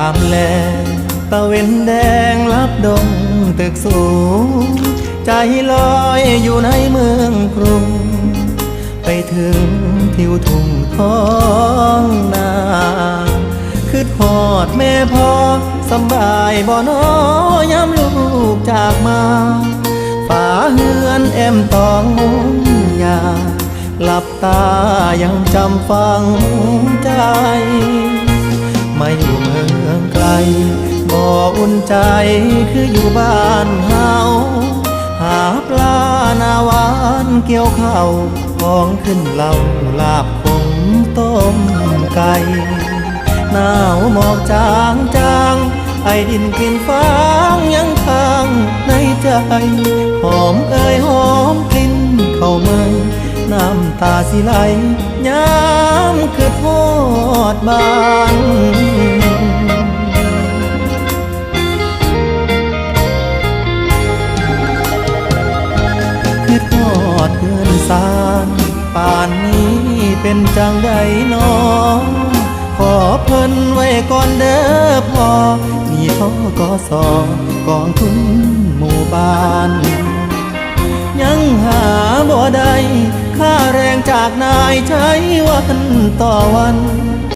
ามแลตะเวนแดงลับดงตึกสูงใจลอยอยู่ในเมืองกรุงไปถึงทิวทุ่งท้องนาคือทอดแม่พ่อสบายบ่น้อยามลูกจากมาฝาเฮือนแอมตองมุงยาหลับตายังจำฝังใจมาอยู่เมืองไกลบ่อุ่นใจคืออยู่บ้านเฮาหาปลาหน้าหวานเกี่ยวข้าวของขึ้นเหล่าลาบขมต้มไก่หนาวหมอกจางจางไอดินกลิ่นฟางยังค้างในใจหอมเอ่ยหอมกลิ่นเข้ามาน้ำตาสิไหลย้ำคือทอดบ้านคือทอดเพื่อนสารป่านนี้เป็นจังใดน้องขอเพิ่นไว้ก่อนเด้อพ่อมีท่อกสกองทุนหมู่บ้านยังหาบ่ได้ค่าแรงจากนายใช้วันต่อวัน